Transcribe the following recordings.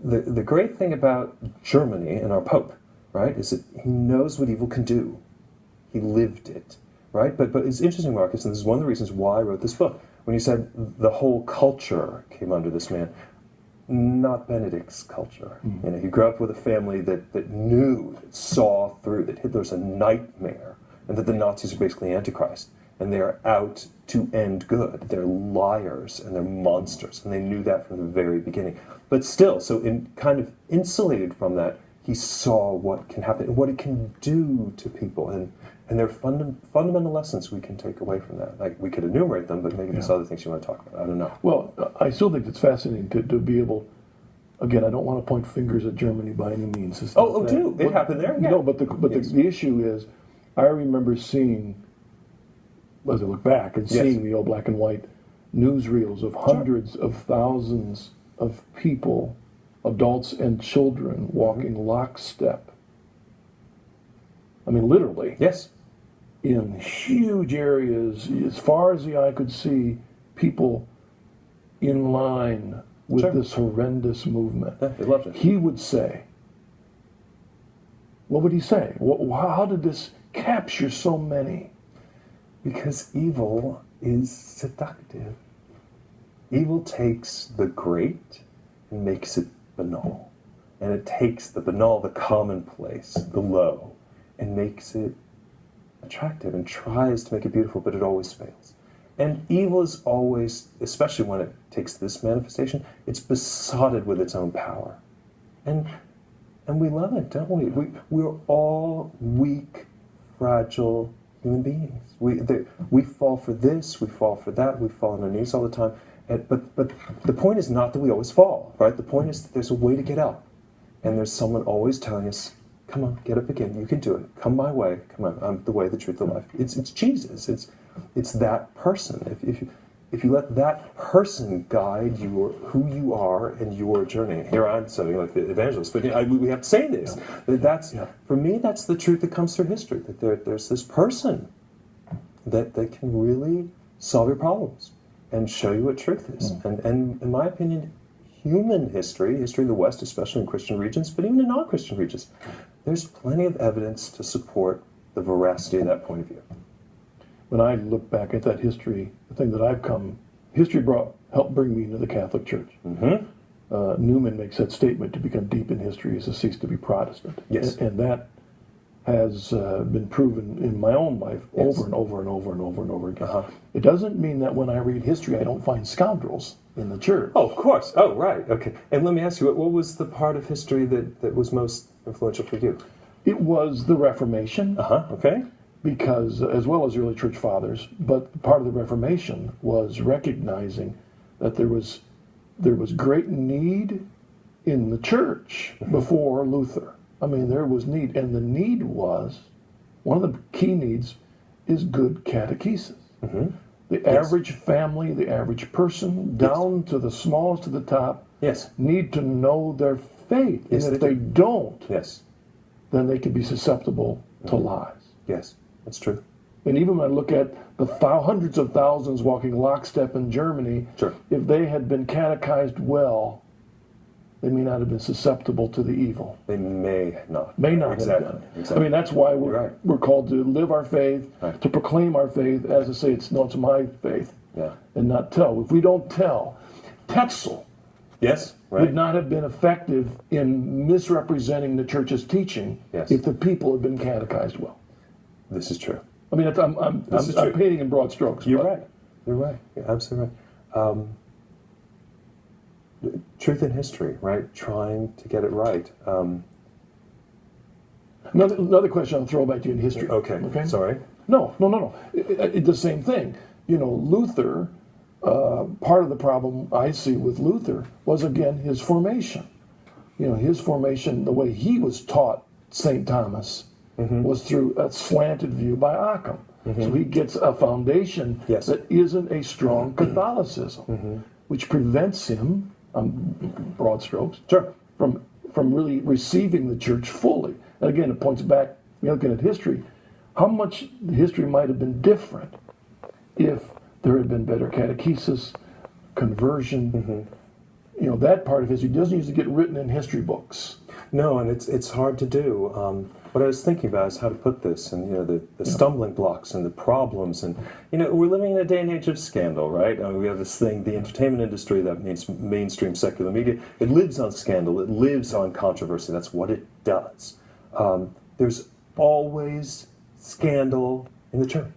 the great thing about Germany and our Pope, right, is that he knows what evil can do. He lived it, right? But it's interesting, Marcus, and this is one of the reasons why I wrote this book. When you said the whole culture came under this man, not Benedict's culture. You know, he grew up with a family that knew, that saw through, that Hitler's a nightmare, and that the Nazis are basically Antichrist, and they are out to end good. They're liars and they're monsters, and they knew that from the very beginning. But still, so kind of insulated from that, he saw what can happen and what it can do to people, and there are fundamental lessons we can take away from that. Like, we could enumerate them, but maybe there's other things you want to talk about. I don't know. Well, I still think it's fascinating to be able. Again, I don't want to point fingers at Germany by any means. It happened there. Yeah. No, but the issue is, I remember seeing, as I look back and seeing the old black and white newsreels of hundreds of thousands of people, adults and children, walking lockstep. I mean, literally. Yes. In huge areas, as far as the eye could see, people in line with this horrendous movement. Yeah, they loved it. He would say, what would he say? How did this capture so many? Because evil is seductive. Evil takes the great and makes it banal. And it takes the banal, the commonplace, the low, and makes it attractive and tries to make it beautiful, but it always fails. And evil is always, especially when it takes this manifestation, it's besotted with its own power. And we love it, don't we? We're all weak, fragile human beings. We fall for this, we fall for that, we fall on our knees all the time. But the point is not that we always fall, right? The point is that there's a way to get up. And there's someone always telling us, come on, get up again, you can do it. Come my way, come on, I'm the way, the truth, the life. It's Jesus, it's that person. If you let that person guide who you are and your journey. Here I'm sounding like the evangelist, but we have to say this. For me, that's the truth that comes through history, that there's this person that can really solve your problems and show you what truth is. And in my opinion, human history of the West, especially in Christian regions, but even in non-Christian regions, there's plenty of evidence to support the veracity of that point of view. When I look back at that history, the thing that history helped bring me into the Catholic Church. Newman makes that statement, to become deep in history is to cease to be Protestant. Yes. And that has been proven in my own life over and over and over and over and over again. It doesn't mean that when I read history, I don't find scoundrels in the church. Oh, of course. Oh, right. Okay. And let me ask you, what was the part of history that was most influential for you? It was the Reformation. Okay. Because, as well as the early church fathers, but part of the Reformation was recognizing that there was great need in the church before Luther. I mean, there was need, and the need was, one of the key needs is good catechesis. The average family, the average person, down to the smallest to the top, need to know their faith. And if they don't, then they can be susceptible to lies. Yes, that's true. And even when I look at the hundreds of thousands walking lockstep in Germany, if they had been catechized well, they may not have been susceptible to the evil. They may not. May not have been. Exactly. I mean, that's why we're called to live our faith, to proclaim our faith, as I say, it's my faith, and not tell. If we don't tell, Tetzel would not have been effective in misrepresenting the church's teaching if the people had been catechized well. This is true. I mean, I'm painting in broad strokes. You're right. You're absolutely right. Truth in history, right? Trying to get it right. Another question I'll throw back to you in history. Okay. Sorry. No. It's the same thing. You know, Luther, part of the problem I see with Luther was, again, his formation. You know, his formation, the way he was taught St. Thomas, was through a slanted view by Occam. So he gets a foundation that isn't a strong Catholicism, which prevents him, broad strokes, from really receiving the church fully. And again, it points back, looking at history, how much history might have been different if there had been better catechesis, conversion, that part of history doesn't usually get written in history books. No, and it's hard to do. What I was thinking about is how to put this, and the stumbling blocks and the problems, and we're living in a day and age of scandal, right? We have this thing, the entertainment industry, that means mainstream secular media. It lives on scandal. It lives on controversy. That's what it does. There's always scandal in the church.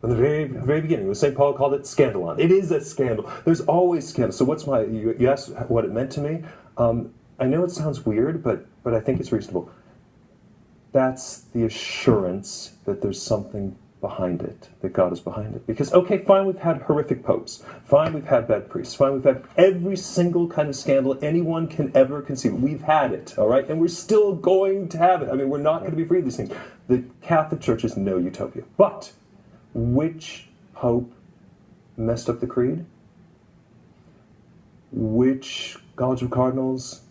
From the very, very beginning, St. Paul called it scandalon. It is a scandal. There's always scandal. So you asked what it meant to me. I know it sounds weird, but I think it's reasonable. That's the assurance that there's something behind it, that God is behind it. Because, okay, fine, we've had horrific popes. Fine, we've had bad priests. Fine, we've had every single kind of scandal anyone can ever conceive. We've had it, all right? And we're still going to have it. I mean, we're not going to be free of these things. The Catholic Church is no utopia. But which pope messed up the creed? Which College of Cardinals